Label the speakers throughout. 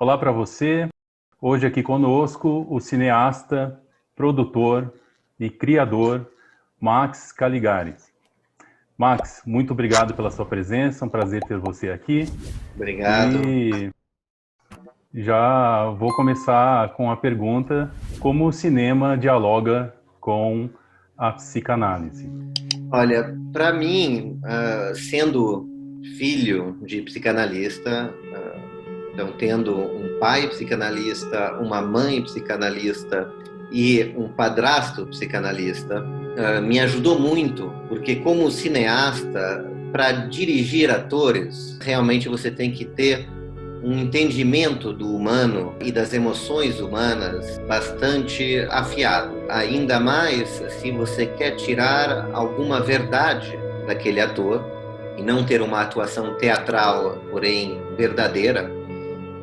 Speaker 1: Olá para você. Hoje aqui conosco o cineasta, produtor e criador Max Caligari. Max, muito obrigado pela sua presença, um prazer ter você aqui.
Speaker 2: Obrigado.
Speaker 1: E já vou começar com a pergunta: como o cinema dialoga com a psicanálise?
Speaker 2: Olha, para mim, sendo filho de psicanalista, então tendo um pai psicanalista, uma mãe psicanalista e um padrasto psicanalista, me ajudou muito, porque como cineasta, para dirigir atores, realmente você tem que ter um entendimento do humano e das emoções humanas bastante afiado. Ainda mais se você quer tirar alguma verdade daquele ator e não ter uma atuação teatral, porém verdadeira.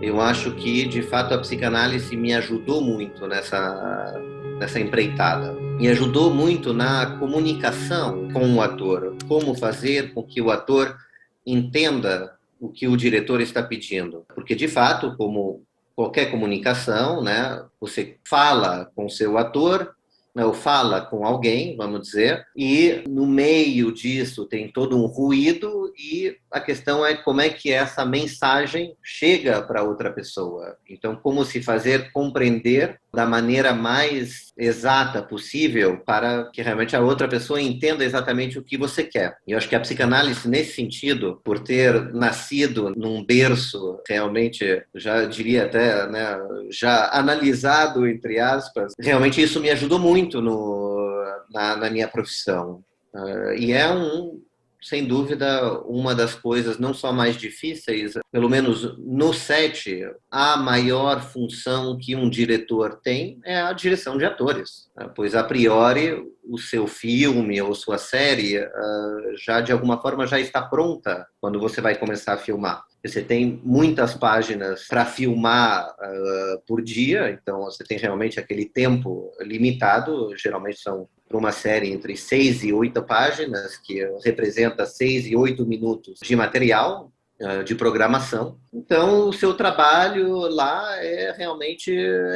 Speaker 2: Eu acho que, de fato, a psicanálise me ajudou muito nessa empreitada. Me ajudou muito na comunicação com o ator, como fazer com que o ator entenda o que o diretor está pedindo. Porque, de fato, como qualquer comunicação, né, você fala com o seu ator, né, ou fala com alguém, vamos dizer, e no meio disso tem todo um ruído e a questão é como é que essa mensagem chega para outra pessoa. Então, como se fazer compreender da maneira mais exata possível para que realmente a outra pessoa entenda exatamente o que você quer. E eu acho que a psicanálise, nesse sentido, por ter nascido num berço realmente, já diria até, né, já analisado, entre aspas, realmente isso me ajudou muito na minha profissão. E é sem dúvida, uma das coisas não só mais difíceis, pelo menos no set, a maior função que um diretor tem é a direção de atores, né? Pois a priori o seu filme ou sua série já de alguma forma já está pronta quando você vai começar a filmar. Você tem muitas páginas para filmar por dia, então você tem realmente aquele tempo limitado, geralmente são para uma série entre 6 e 8 páginas, que representa 6 e 8 minutos de material, de programação. Então, o seu trabalho lá é realmente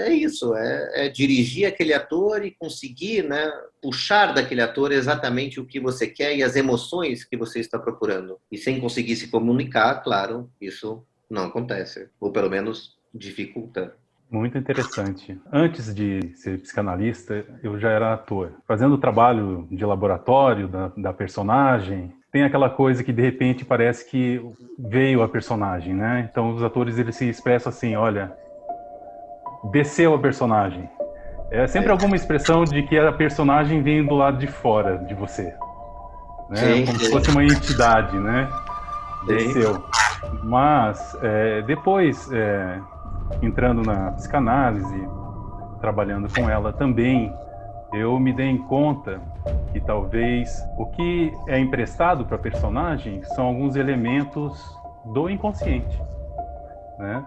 Speaker 2: isso, é dirigir aquele ator e conseguir, né, puxar daquele ator exatamente o que você quer e as emoções que você está procurando. E sem conseguir se comunicar, claro, isso não acontece, ou pelo menos dificulta.
Speaker 1: Muito interessante. Antes de ser psicanalista, eu já era ator. Fazendo o trabalho de laboratório da personagem, tem aquela coisa que de repente parece que veio a personagem, né? Então os atores eles se expressam assim, olha, desceu a personagem. É sempre alguma expressão de que a personagem vem do lado de fora de você, né?
Speaker 2: Sim,
Speaker 1: Como se
Speaker 2: sim,
Speaker 1: fosse uma entidade, né?
Speaker 2: sim.
Speaker 1: Desceu. Mas depois, entrando na psicanálise, trabalhando com ela também, eu me dei conta que talvez o que é emprestado para a personagem são alguns elementos do inconsciente, né?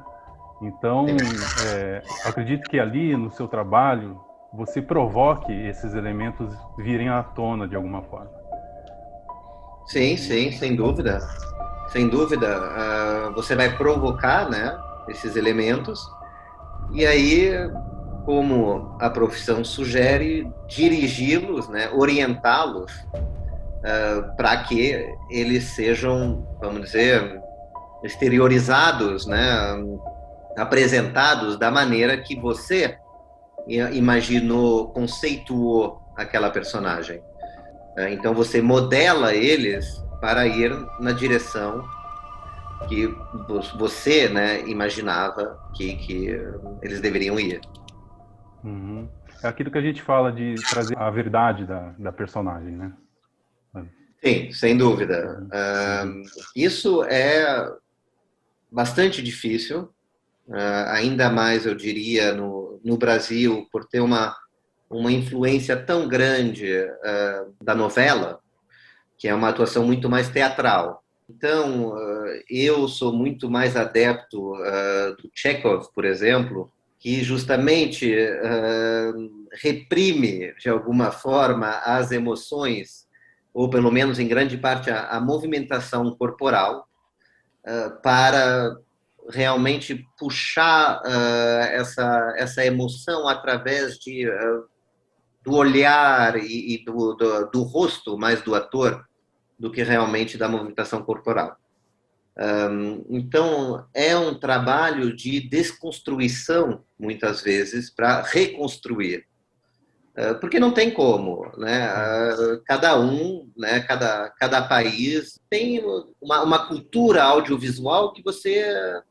Speaker 1: Então, acredito que ali no seu trabalho você provoque esses elementos virem à tona de alguma forma.
Speaker 2: Sim, sim, sem dúvida. Sem dúvida, você vai provocar, né, esses elementos, e aí, como a profissão sugere, dirigi-los, né, orientá-los para que eles sejam, vamos dizer, exteriorizados, né, apresentados da maneira que você imaginou, conceituou aquela personagem. Então você modela eles para ir na direção que você, né, imaginava que eles deveriam ir.
Speaker 1: Uhum. É aquilo que a gente fala de trazer a verdade da personagem, né?
Speaker 2: Sim, sem dúvida.
Speaker 1: Uhum. Uhum.
Speaker 2: Isso é bastante difícil, ainda mais, eu diria, no Brasil, por ter uma influência tão grande da novela, que é uma atuação muito mais teatral. Então, eu sou muito mais adepto do Chekhov, por exemplo, que justamente reprime, de alguma forma, as emoções, ou pelo menos em grande parte a movimentação corporal, para realmente puxar essa emoção através do olhar e do rosto mais do ator do que realmente da movimentação corporal. Então, é um trabalho de desconstrução, muitas vezes, para reconstruir. Porque não tem como, né? Cada um, né? Cada país tem uma cultura audiovisual que você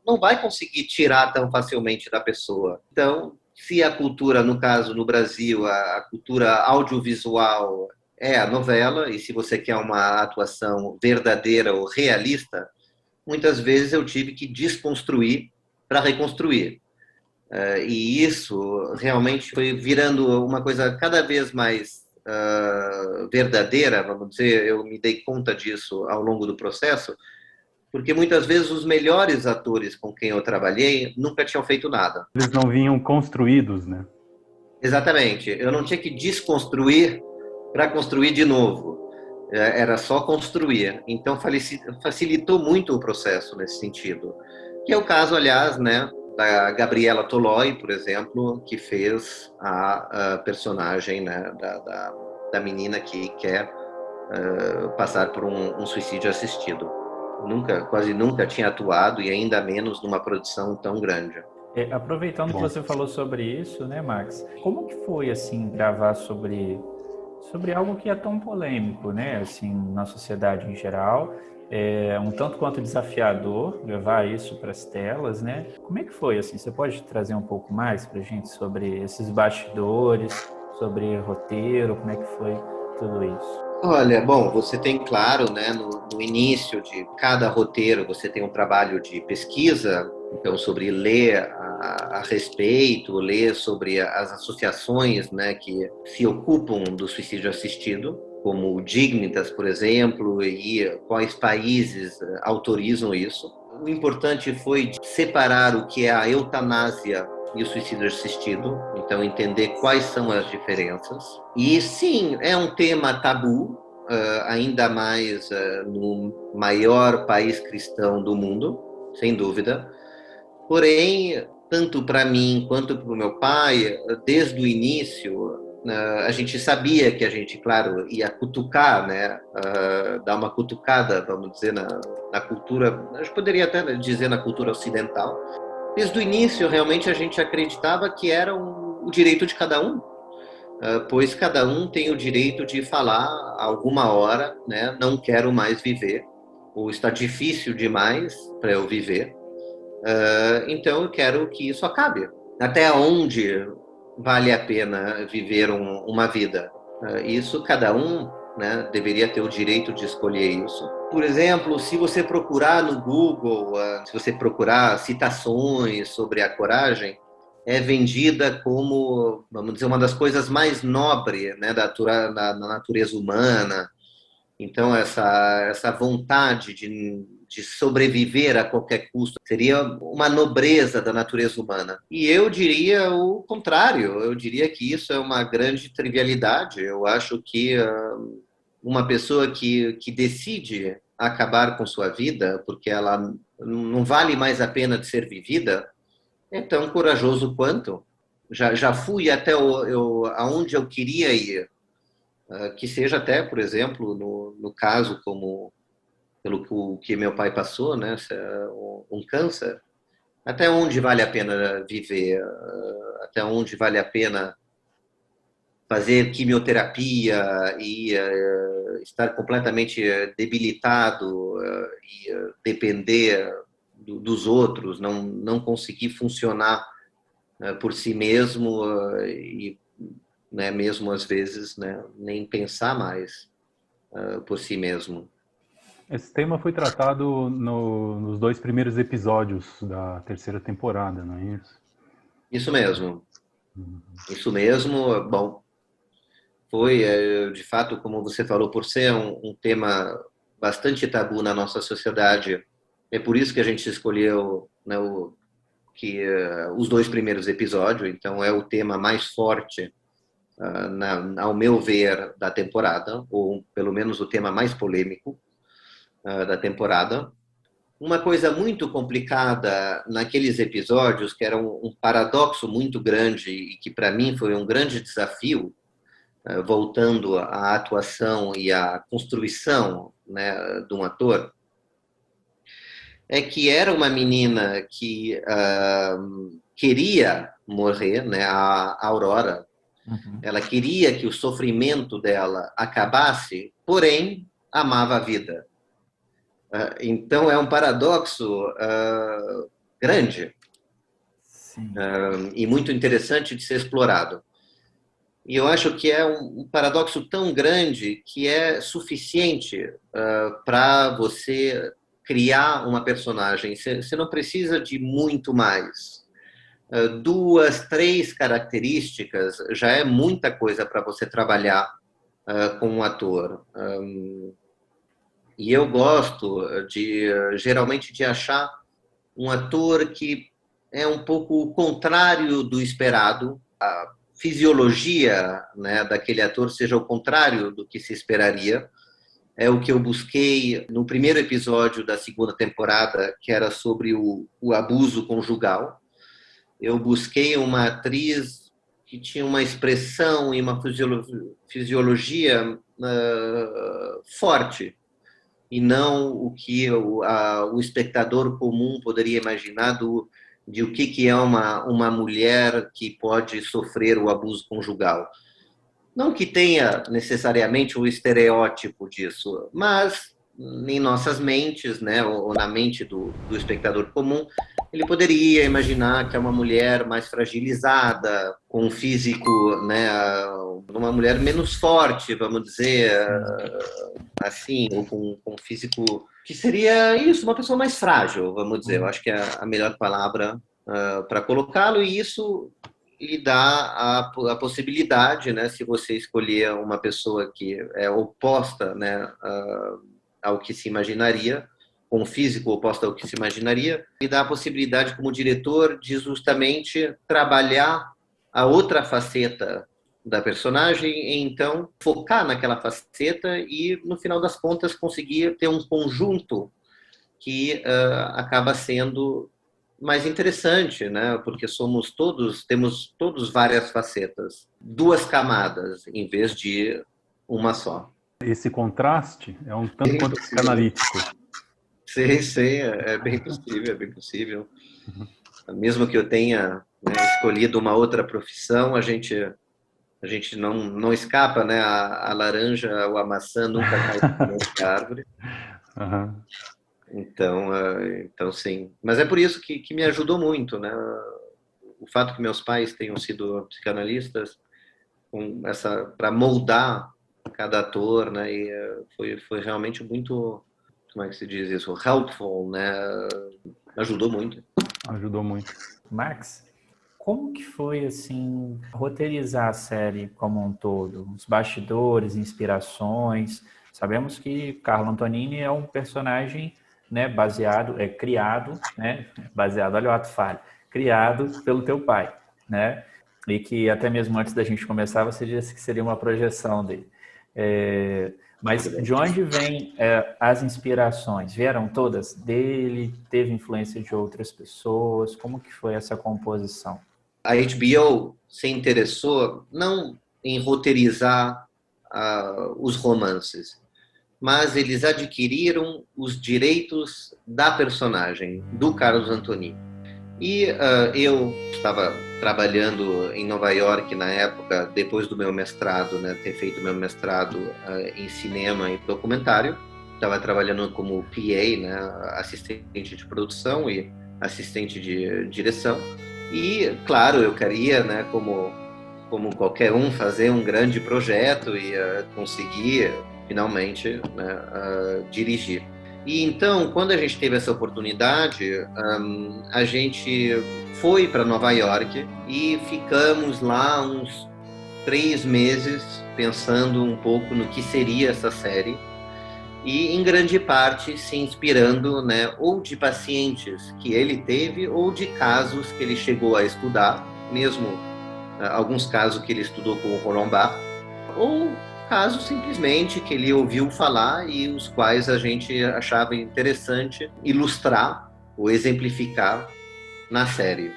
Speaker 2: não vai conseguir tirar tão facilmente da pessoa. Então, se a cultura, no caso, no Brasil, a cultura audiovisual é a novela, e se você quer uma atuação verdadeira ou realista, muitas vezes eu tive que desconstruir para reconstruir. E isso realmente foi virando uma coisa cada vez mais verdadeira, vamos dizer. Eu me dei conta disso ao longo do processo, porque muitas vezes os melhores atores com quem eu trabalhei nunca tinham feito nada.
Speaker 1: Eles não vinham construídos, né?
Speaker 2: Exatamente. Eu não tinha que desconstruir para construir de novo. Era só construir. Então facilitou muito o processo nesse sentido. Que é o caso, aliás, né, da Gabriela Toloi, por exemplo, que fez a personagem, né, da menina que quer passar por um suicídio assistido. Quase nunca tinha atuado, e ainda menos numa produção tão grande.
Speaker 3: Aproveitando que você falou sobre isso, né, Max? Como que foi, assim, gravar sobre algo que é tão polêmico, né, assim, na sociedade em geral? Um tanto quanto desafiador levar isso para as telas, né? Como é que foi, assim? Você pode trazer um pouco mais para a gente sobre esses bastidores, sobre roteiro, como é que foi tudo isso?
Speaker 2: Olha, bom, você tem, claro, né, no início de cada roteiro, você tem um trabalho de pesquisa, então, sobre ler a respeito, ler sobre as associações, né, que se ocupam do suicídio assistido, como o Dignitas, por exemplo, e quais países autorizam isso. O importante foi separar o que é a eutanásia e o suicídio assistido, então entender quais são as diferenças. E sim, é um tema tabu, ainda mais no maior país cristão do mundo, sem dúvida. Porém, tanto para mim quanto para o meu pai, desde o início, a gente sabia que a gente, claro, ia cutucar, né, dar uma cutucada, vamos dizer, na cultura, a gente poderia até dizer na cultura ocidental. Desde o início, realmente, a gente acreditava que era o direito de cada um, pois cada um tem o direito de falar a alguma hora, né, não quero mais viver, ou está difícil demais para eu viver, então eu quero que isso acabe. Até onde vale a pena viver uma vida? Isso cada um, né, deveria ter o direito de escolher isso. Por exemplo, se você procurar no Google, se você procurar citações sobre a coragem, é vendida como, vamos dizer, uma das coisas mais nobres, né, da natureza humana. Então, essa vontade de sobreviver a qualquer custo seria uma nobreza da natureza humana. E eu diria o contrário, eu diria que isso é uma grande trivialidade. Eu acho que uma pessoa que decide acabar com sua vida porque ela não vale mais a pena de ser vivida, é tão corajoso quanto. Já fui até aonde eu queria ir, que seja até, por exemplo, no caso como pelo que meu pai passou, né, um câncer, até onde vale a pena viver, até onde vale a pena fazer quimioterapia e estar completamente debilitado e depender dos outros, não conseguir funcionar por si mesmo e, né, mesmo às vezes, né, nem pensar mais por si mesmo.
Speaker 1: Esse tema foi tratado nos 2 primeiros episódios da 3ª temporada, não é isso?
Speaker 2: Isso mesmo. Isso mesmo. Bom, foi, de fato, como você falou, por ser um tema bastante tabu na nossa sociedade, é por isso que a gente escolheu, né, os 2 primeiros episódios. Então, é o tema mais forte, ao meu ver, da temporada, ou pelo menos o tema mais polêmico da temporada. uma coisa muito complicada naqueles episódios, que era um paradoxo muito grande e que para mim foi um grande desafio, voltando à atuação e à construção, né, de um ator, é que era uma menina que queria morrer, né, a Aurora.
Speaker 3: Uhum.
Speaker 2: Ela queria que o sofrimento dela acabasse, porém amava a vida. Então é um paradoxo grande e muito interessante de ser explorado. E eu acho que é um paradoxo tão grande que é suficiente para você criar uma personagem. Você não precisa de muito mais. 2, 3 características já é muita coisa para você trabalhar com um ator. E eu gosto geralmente de achar um ator que é um pouco o contrário do esperado. A fisiologia, né, daquele ator seja o contrário do que se esperaria. É o que eu busquei no primeiro episódio da segunda temporada, que era sobre o abuso conjugal. Eu busquei uma atriz que tinha uma expressão e uma fisiologia forte, e não o que o espectador comum poderia imaginar de o que é uma mulher que pode sofrer o abuso conjugal. Não que tenha necessariamente o estereótipo disso, mas em nossas mentes, né, ou na mente do espectador comum, ele poderia imaginar que é uma mulher mais fragilizada, com um físico, né, uma mulher menos forte, vamos dizer, assim, ou com um físico que seria isso, uma pessoa mais frágil, vamos dizer. Eu acho que é a melhor palavra para colocá-lo, e isso lhe dá a possibilidade, né, se você escolher uma pessoa que é oposta, né, ao que se imaginaria, com um físico oposto ao que se imaginaria, lhe dá a possibilidade, como diretor, de justamente trabalhar a outra faceta da personagem e então focar naquela faceta e, no final das contas, conseguir ter um conjunto que acaba sendo mais interessante, né? Porque temos todos várias facetas, 2 camadas em vez de uma só.
Speaker 1: Esse contraste é um tanto quanto psicanalítico.
Speaker 2: Sim, é bem possível, é bem possível. Mesmo que eu tenha, né, escolhido uma outra profissão, a gente não escapa, né? A laranja ou a maçã nunca cai da árvore.
Speaker 1: Uhum.
Speaker 2: Então, sim. Mas é por isso que me ajudou muito, né? O fato que meus pais tenham sido psicanalistas, para moldar cada ator, né? E foi realmente muito, como é que se diz isso? Helpful, né? Ajudou muito.
Speaker 1: Ajudou muito.
Speaker 3: Max, como que foi, assim, roteirizar a série como um todo? Os bastidores, inspirações. Sabemos que Carlo Antonini é um personagem, né, criado, né, baseado, olha o ato falho, criado pelo teu pai, né? E que até mesmo antes da gente começar, você disse que seria uma projeção dele. Mas de onde vêm as inspirações? Vieram todas dele? Teve influência de outras pessoas? Como que foi essa composição?
Speaker 2: A HBO se interessou não em roteirizar os romances, mas eles adquiriram os direitos da personagem, do Carlos Antonini. E eu estava trabalhando em Nova York na época, depois do meu mestrado, né, ter feito meu mestrado em cinema e documentário. Estava trabalhando como PA, né, assistente de produção e assistente de direção. E, claro, eu queria, né, como qualquer um, fazer um grande projeto e conseguir, finalmente, né, dirigir. E então, quando a gente teve essa oportunidade, a gente foi para Nova York e ficamos lá uns 3 meses pensando um pouco no que seria essa série e, em grande parte, se inspirando, né, ou de pacientes que ele teve ou de casos que ele chegou a estudar, mesmo alguns casos que ele estudou com o Roland Barthes, ou casos simplesmente que ele ouviu falar e os quais a gente achava interessante ilustrar ou exemplificar na série.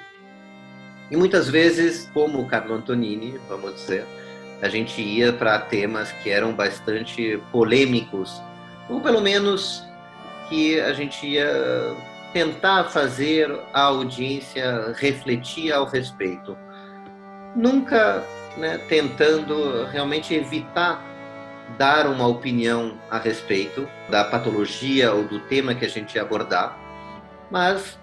Speaker 2: E muitas vezes, como o Carlo Antonini, vamos dizer, a gente ia para temas que eram bastante polêmicos, ou pelo menos que a gente ia tentar fazer a audiência refletir ao respeito. Nunca, né, tentando realmente evitar dar uma opinião a respeito da patologia ou do tema que a gente ia abordar, mas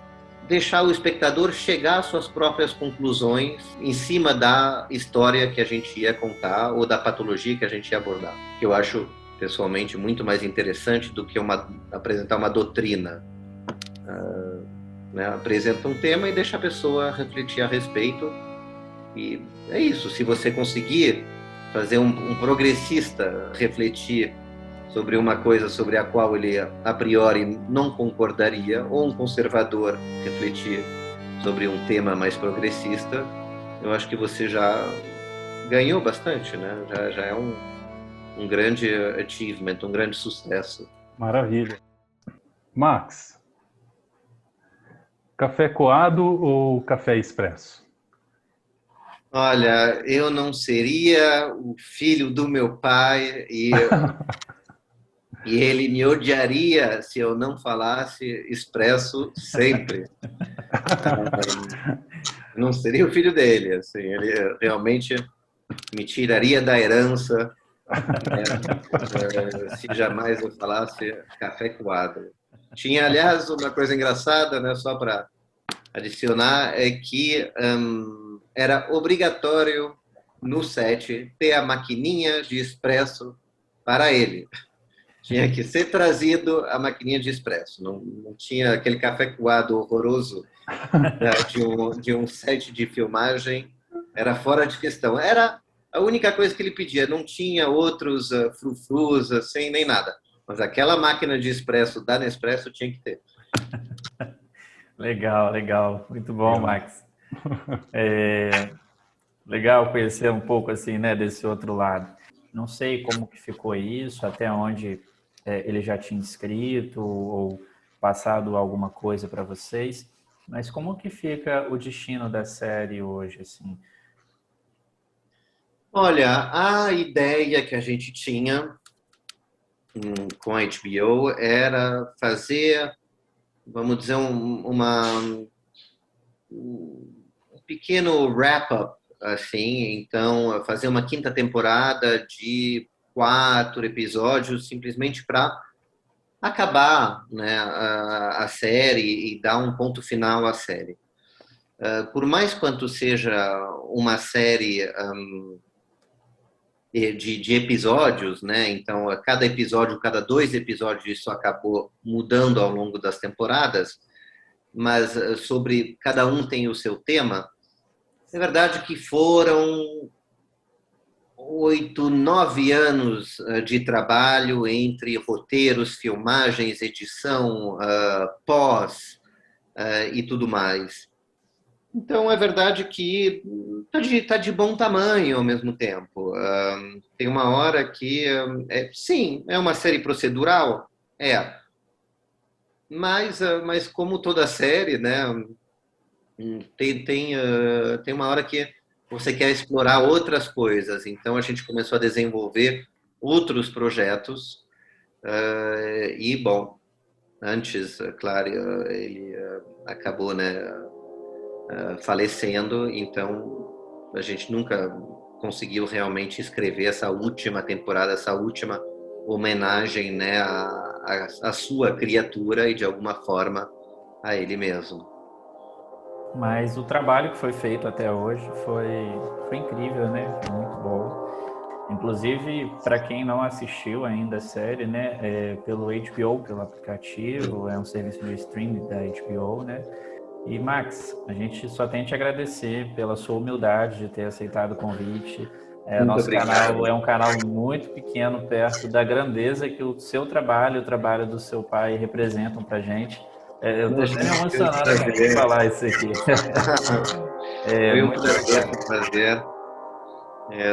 Speaker 2: deixar o espectador chegar às suas próprias conclusões em cima da história que a gente ia contar ou da patologia que a gente ia abordar. Que eu acho, pessoalmente, muito mais interessante do que apresentar uma doutrina. Né? Apresenta um tema e deixa a pessoa refletir a respeito. E é isso. Se você conseguir fazer um progressista refletir sobre uma coisa sobre a qual ele a priori não concordaria, ou um conservador refletir sobre um tema mais progressista, eu acho que você já ganhou bastante, né? Já é um grande achievement, um grande sucesso.
Speaker 1: Maravilha. Max, café coado ou café expresso?
Speaker 2: Olha, eu não seria o filho do meu pai e ele me odiaria se eu não falasse expresso sempre. Não seria o filho dele, assim, ele realmente me tiraria da herança, né, se jamais eu falasse café coado. Tinha, aliás, uma coisa engraçada, né, só para adicionar, é que era obrigatório no set ter a maquininha de expresso para ele. Tinha que ser trazido a maquininha de expresso. Não tinha aquele café coado horroroso, né, de um set de filmagem. Era fora de questão. Era a única coisa que ele pedia. Não tinha outros frufrus, assim, nem nada. Mas aquela máquina de expresso da Nespresso tinha que ter.
Speaker 3: Legal, legal. Muito bom, Max. Legal conhecer um pouco assim, né, desse outro lado. Não sei como que ficou isso, até onde ele já tinha escrito ou passado alguma coisa para vocês, mas como que fica o destino da série hoje, assim?
Speaker 2: Olha, a ideia que a gente tinha com a HBO era fazer, vamos dizer, um pequeno wrap-up, assim, então fazer uma quinta temporada de 4 episódios simplesmente para acabar, né, a série e dar um ponto final à série. Por mais quanto seja uma série de episódios, né, então cada episódio, cada 2 episódios, isso acabou mudando ao longo das temporadas, mas sobre cada um tem o seu tema. É verdade que foram 8, 9 anos de trabalho entre roteiros, filmagens, edição, pós e tudo mais. Então, é verdade que está de bom tamanho ao mesmo tempo. Tem uma hora que, sim, é uma série procedural, mas como toda série, né, tem uma hora que você quer explorar outras coisas. Então, a gente começou a desenvolver outros projetos. E, bom, antes, claro, ele acabou, né, falecendo. Então, a gente nunca conseguiu realmente escrever essa última temporada, essa última homenagem, né, à sua criatura e, de alguma forma, a ele mesmo.
Speaker 3: Mas o trabalho que foi feito até hoje foi incrível, né? Foi muito bom. Inclusive, para quem não assistiu ainda a série, né? Pelo HBO, pelo aplicativo, é um serviço de streaming da HBO, né? E, Max, a gente só tem que te agradecer pela sua humildade de ter aceitado o convite. Nosso canal é um canal muito pequeno perto da grandeza que o seu trabalho e o trabalho do seu pai representam para a gente. Eu estou até me emocionado de falar isso aqui.
Speaker 2: Foi um prazer.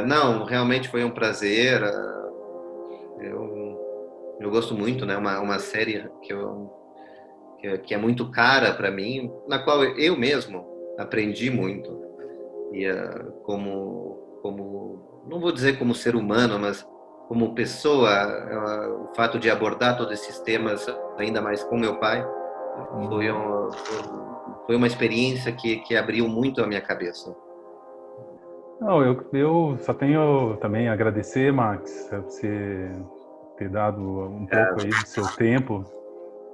Speaker 2: Não, realmente foi um prazer. Eu gosto muito, né? Uma série que é muito cara para mim, na qual eu mesmo aprendi muito. E não vou dizer como ser humano, mas como pessoa, o fato de abordar todos esses temas, ainda mais com meu pai, foi, foi uma experiência que abriu muito a minha cabeça.
Speaker 1: Não, eu só tenho também a agradecer, Max, a você ter dado um pouco aí do seu tempo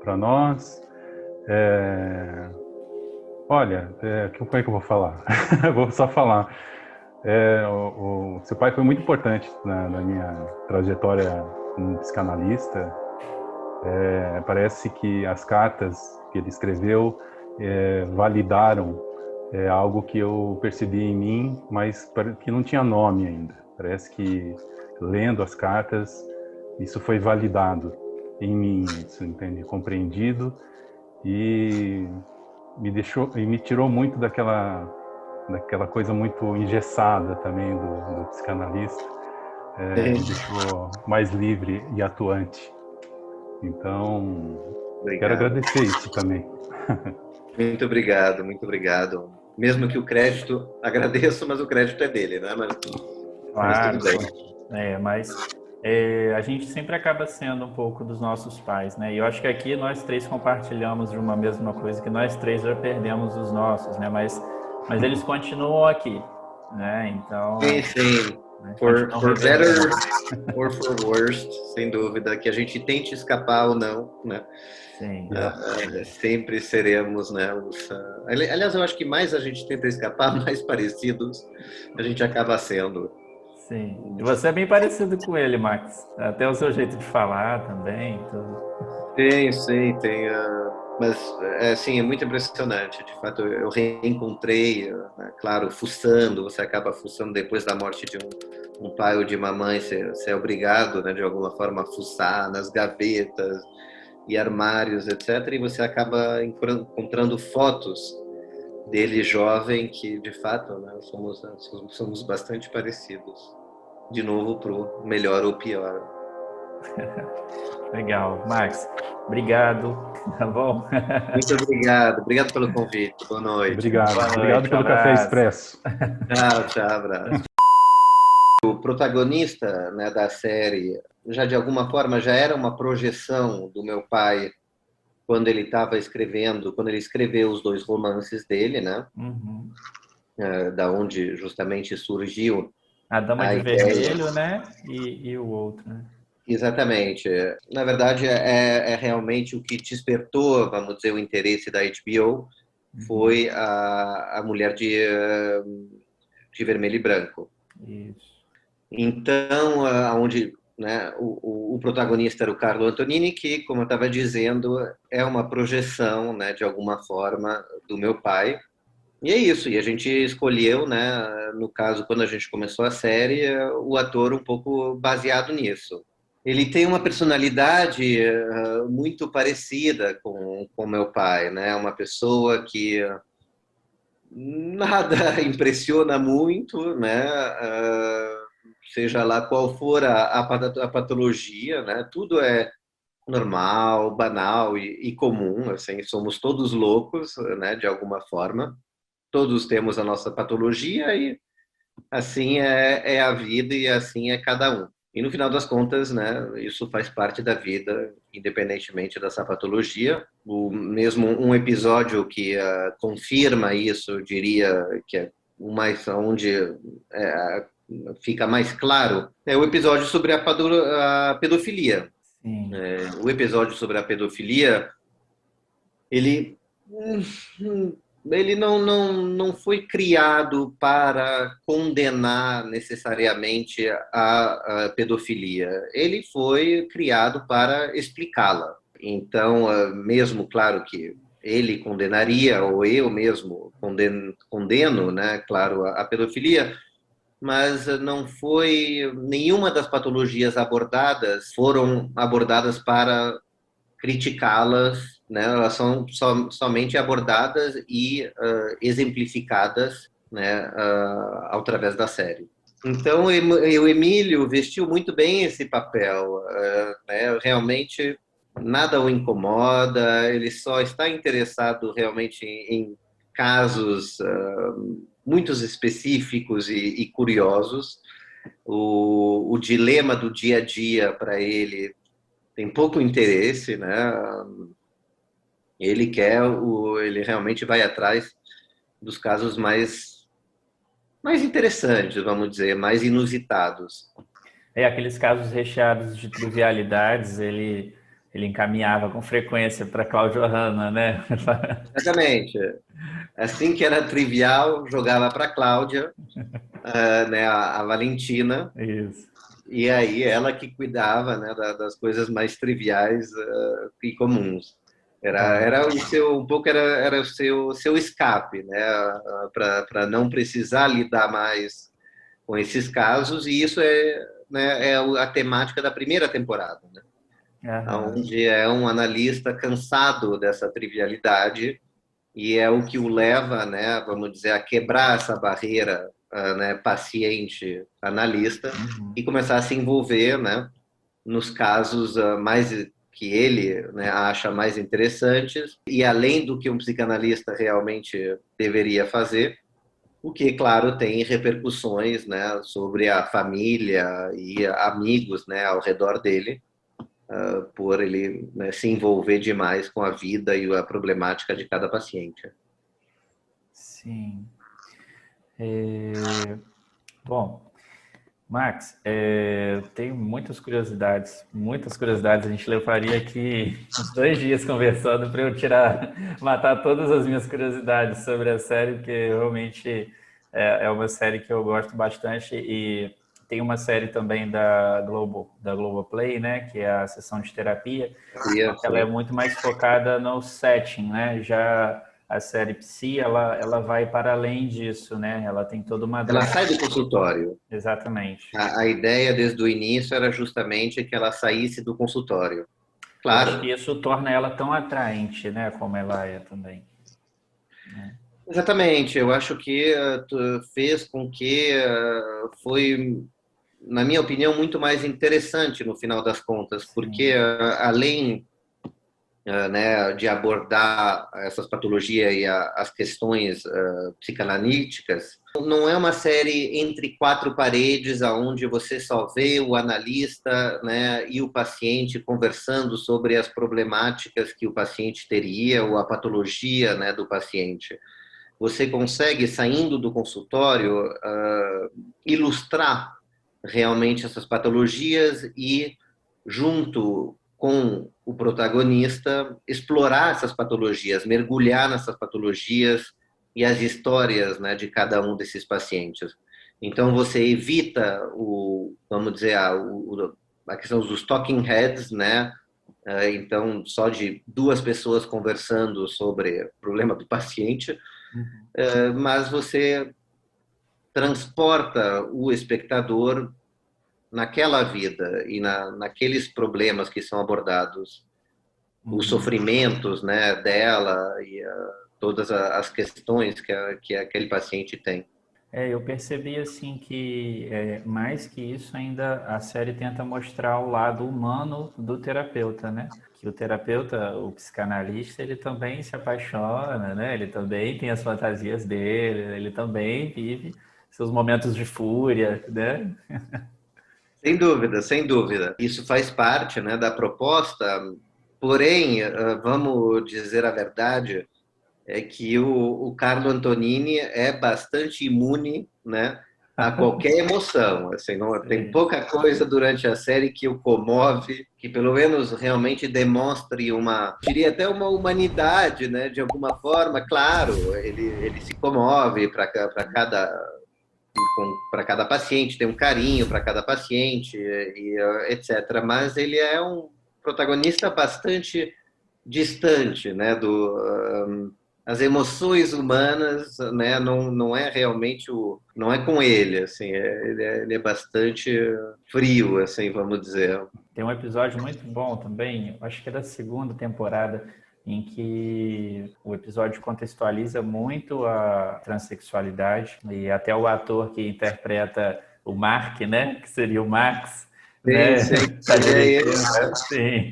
Speaker 1: para nós. Olha, como é que eu vou falar? Vou só falar. O seu pai foi muito importante na minha trajetória como psicanalista. Parece que as cartas que ele escreveu validaram algo que eu percebi em mim, mas que não tinha nome ainda. Parece que lendo as cartas, isso foi validado em mim, isso, entende? Compreendido, e me tirou muito daquela coisa muito engessada também do psicanalista, me deixou mais livre e atuante. Então, quero agradecer isso também.
Speaker 2: Muito obrigado, muito obrigado. Mesmo que o crédito, agradeço, mas o crédito é dele, né?
Speaker 3: Claro,
Speaker 2: mas tudo bem.
Speaker 3: mas a gente sempre acaba sendo um pouco dos nossos pais, né? E eu acho que aqui nós três compartilhamos de uma mesma coisa, que nós três já perdemos os nossos, né? Mas eles continuam aqui, né? Então...
Speaker 2: Sim.
Speaker 3: Né?
Speaker 2: For better or for worse, sem dúvida, que a gente tente escapar ou não, né?
Speaker 3: Sim.
Speaker 2: Sempre seremos, né? Aliás, eu acho que mais a gente tenta escapar, mais parecidos a gente acaba sendo.
Speaker 3: Sim. E você é bem parecido com ele, Max. Até o seu jeito de falar também. Tudo.
Speaker 2: Sim, tem. Mas, assim, é muito impressionante. De fato, eu reencontrei, né, claro, fuçando. Você acaba fuçando depois da morte de um pai ou de uma mãe. Você é obrigado, né, de alguma forma, a fuçar nas gavetas e armários, etc. E você acaba encontrando fotos dele jovem que, de fato, né, somos bastante parecidos. De novo, pro melhor ou pior.
Speaker 3: Legal. Max, obrigado, tá bom?
Speaker 2: Muito obrigado. Obrigado pelo convite. Boa noite.
Speaker 1: Obrigado.
Speaker 3: Boa noite,
Speaker 1: Obrigado pelo café expresso.
Speaker 2: Tchau, abraço. O protagonista, né, da série, já de alguma forma, já era uma projeção do meu pai quando ele estava escrevendo, quando ele escreveu os dois romances dele, né?
Speaker 3: Uhum.
Speaker 2: Da onde justamente surgiu
Speaker 3: A Dama de Vermelho, né? E o outro, né?
Speaker 2: Exatamente. Na verdade, é realmente o que despertou, vamos dizer, o interesse da HBO foi a Mulher de Vermelho e Branco.
Speaker 3: Isso.
Speaker 2: Então, onde, né, o protagonista era o Carlo Antonini, que, como eu estava dizendo, é uma projeção, né, de alguma forma, do meu pai. E é isso, e a gente escolheu, né, no caso, quando a gente começou a série, o ator um pouco baseado nisso. Ele tem uma personalidade muito parecida com meu pai, né? Uma pessoa que nada impressiona muito, né? Seja lá qual for a patologia, né? Tudo é normal, banal e comum, assim, somos todos loucos, né? De alguma forma, todos temos a nossa patologia e assim é a vida e assim é cada um. E no final das contas, né, isso faz parte da vida, independentemente dessa patologia. Mesmo um episódio que confirma isso, eu diria que é o mais onde fica mais claro, é o episódio sobre a pedofilia.
Speaker 3: Sim.
Speaker 2: O episódio sobre a pedofilia, ele não foi criado para condenar necessariamente a pedofilia. Ele foi criado para explicá-la. Então, mesmo, claro que ele condenaria, ou eu mesmo condeno, né, claro, a pedofilia, mas não foi nenhuma das patologias abordadas foram abordadas para criticá-las, né? Elas são somente abordadas e exemplificadas, né, através da série. Então, o Emílio vestiu muito bem esse papel, né? Realmente nada o incomoda, ele só está interessado realmente em casos muito específicos e curiosos. O dilema do dia a dia para ele tem pouco interesse, né? Ele realmente vai atrás dos casos mais interessantes, vamos dizer, mais inusitados.
Speaker 3: Aqueles casos recheados de trivialidades, ele encaminhava com frequência para Cláudio Hanna, né?
Speaker 2: Exatamente. Assim que era trivial, jogava para a Cláudia, né, a Valentina,
Speaker 3: Isso.
Speaker 2: e aí ela que cuidava, né, das coisas mais triviais e comuns. Era o seu, um pouco era o seu escape, né, para não precisar lidar mais com esses casos, e isso né, é a temática da primeira temporada, né,
Speaker 3: Aham.
Speaker 2: onde é um analista cansado dessa trivialidade e é o que o leva, né, vamos dizer, a quebrar essa barreira, né, paciente-analista
Speaker 3: Uhum.
Speaker 2: e começar a se envolver, né, nos casos mais que ele, né, acha mais interessantes e além do que um psicanalista realmente deveria fazer, o que, claro, tem repercussões, né, sobre a família e amigos, né, ao redor dele, por ele, né, se envolver demais com a vida e a problemática de cada paciente.
Speaker 3: Sim. Bom, Max, eu tenho muitas curiosidades, muitas curiosidades. A gente levaria aqui uns 2 dias conversando para eu matar todas as minhas curiosidades sobre a série, porque realmente é uma série que eu gosto bastante e tem uma série também da Globoplay, né, que é a Sessão de Terapia. Ela é muito mais focada no setting, né? Já a série Psi, ela vai para além disso, né? Ela tem toda uma
Speaker 2: Ela
Speaker 3: drama.
Speaker 2: sai do consultório.
Speaker 3: Exatamente.
Speaker 2: A ideia desde o início era justamente que ela saísse do consultório.
Speaker 3: Eu acho que
Speaker 2: Claro,
Speaker 3: isso torna ela tão atraente, né? Como ela é também.
Speaker 2: exatamente. Eu acho que fez com que foi, na minha opinião, muito mais interessante no final das contas, porque
Speaker 3: Sim.
Speaker 2: além né, de abordar essas patologias e as questões psicanalíticas, não é uma série entre quatro paredes, aonde você só vê o analista, né, e o paciente conversando sobre as problemáticas que o paciente teria ou a patologia, né, do paciente. Você consegue, saindo do consultório, ilustrar realmente essas patologias e, junto com o protagonista, explorar essas patologias, mergulhar nessas patologias e as histórias, né, de cada um desses pacientes. Então, você evita vamos dizer, a questão dos talking heads, né? Então, só de duas pessoas conversando sobre o problema do paciente,
Speaker 3: Uhum.
Speaker 2: mas você transporta o espectador naquela vida e naqueles problemas que são abordados, os
Speaker 3: Uhum.
Speaker 2: sofrimentos, né, dela e todas as questões que aquele paciente tem.
Speaker 3: Eu percebi assim que mais que isso ainda a série tenta mostrar o lado humano do terapeuta, né? Que o terapeuta, o psicanalista, ele também se apaixona, né? Ele também tem as fantasias dele, ele também vive seus momentos de fúria, né?
Speaker 2: Sem dúvida, sem dúvida. Isso faz parte, né, da proposta, porém, vamos dizer a verdade, é que o Carlo Antonini é bastante imune, né, a qualquer emoção. Assim, não, tem
Speaker 3: Sim.
Speaker 2: pouca coisa durante a série que o comove, que pelo menos realmente demonstre diria até uma humanidade, né, de alguma forma. Claro, ele se comove para cada paciente, tem um carinho para cada paciente, etc. Mas ele é um protagonista bastante distante, né, as emoções humanas, né, não é realmente não é com ele, assim, ele é bastante frio, assim, vamos dizer.
Speaker 3: Tem um episódio muito bom também, acho que é da segunda temporada, em que o episódio contextualiza muito a transexualidade e até o ator que interpreta o Mark, né? Que seria o Max,
Speaker 2: Sim,
Speaker 3: né?
Speaker 2: sim,
Speaker 3: Tá
Speaker 2: é ele.
Speaker 3: dirigindo, sim.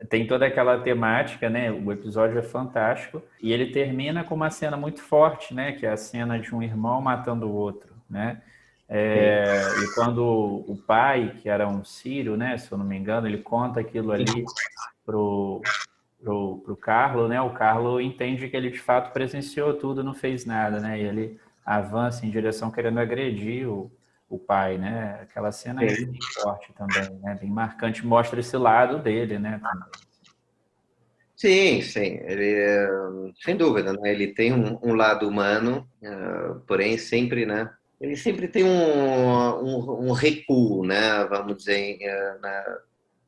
Speaker 3: Tem toda aquela temática, né? O episódio é fantástico e ele termina com uma cena muito forte, né? Que é a cena de um irmão matando o outro, né?
Speaker 2: Sim,
Speaker 3: E quando o pai, que era um sírio, né? Se eu não me engano, ele conta aquilo ali pro Carlo, né? O Carlo entende que ele de fato presenciou tudo, não fez nada, né? E ele avança em direção querendo agredir o pai, né? Aquela cena é
Speaker 2: sim.
Speaker 3: bem forte também, né? Bem marcante, mostra esse lado dele, né? Também.
Speaker 2: Sim, sim, ele, sem dúvida, né? Ele tem lado humano, porém sempre, né? Ele sempre tem um recuo, né? Vamos dizer,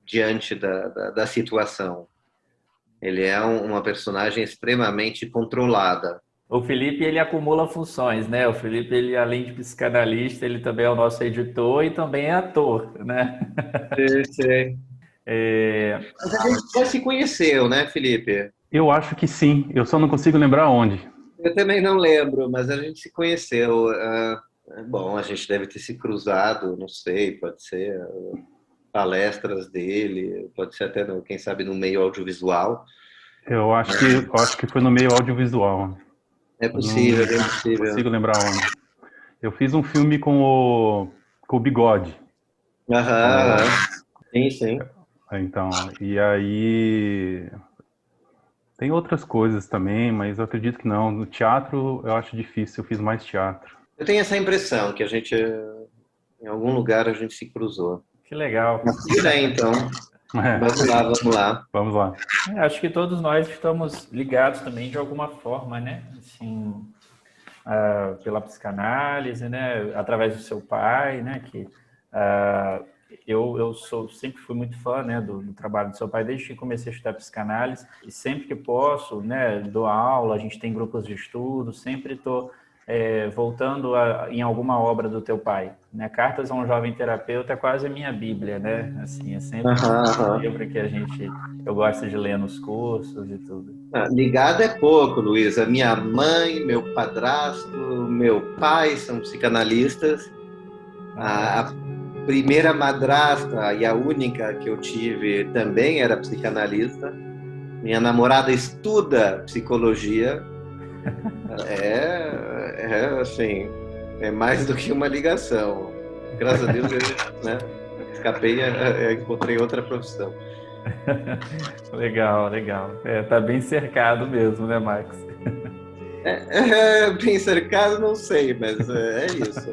Speaker 2: diante da situação. Ele é uma personagem extremamente controlada.
Speaker 3: O Felipe, ele acumula funções, né? O Felipe, ele além de psicanalista, ele também é o nosso editor e também é ator, né?
Speaker 2: Sim, sim.
Speaker 3: É,
Speaker 2: Mas a gente já se conheceu, né, Felipe?
Speaker 1: Eu acho que sim, eu só não consigo lembrar onde.
Speaker 2: Eu também não lembro, mas a gente se conheceu. Bom, a gente deve ter se cruzado, não sei, pode ser palestras dele, pode ser até, quem sabe, no meio audiovisual.
Speaker 1: Eu acho que foi no meio audiovisual.
Speaker 2: É
Speaker 1: Eu não
Speaker 2: possível, é possível.
Speaker 1: consigo lembrar onde. Eu fiz um filme com o Bigode.
Speaker 2: Aham,
Speaker 1: Com
Speaker 2: aham. Sim, sim.
Speaker 1: Então, e aí tem outras coisas também, mas eu acredito que não. No teatro eu acho difícil, eu fiz mais teatro.
Speaker 2: Eu tenho essa impressão que a gente, em algum lugar, a gente se cruzou.
Speaker 3: que legal.
Speaker 2: Mas tudo bem, então.
Speaker 1: É,
Speaker 2: Vamos lá, vamos lá.
Speaker 1: vamos lá.
Speaker 3: Acho que todos nós estamos ligados também de alguma forma, né? Assim, pela psicanálise, né? Através do seu pai, né? Que sempre fui muito fã, né? Do trabalho do seu pai desde que comecei a estudar psicanálise e sempre que posso, né? Dou aula, a gente tem grupos de estudo, sempre estou voltando em alguma obra do teu pai, né? Cartas a um Jovem Terapeuta é quase a minha Bíblia, né? Assim, é sempre
Speaker 2: Aham,
Speaker 3: um
Speaker 2: aham.
Speaker 3: livro que eu gosto de ler nos cursos e tudo.
Speaker 2: Ligado é pouco, Luísa. Minha mãe, meu padrasto, meu pai são psicanalistas. A primeira madrasta e a única que eu tive também era psicanalista. Minha namorada estuda psicologia. Assim, é mais do que uma ligação. Graças a Deus, né, escapei, encontrei outra profissão.
Speaker 3: Legal, legal. Tá bem cercado mesmo, né, Max?
Speaker 2: Bem cercado, não sei, mas é isso.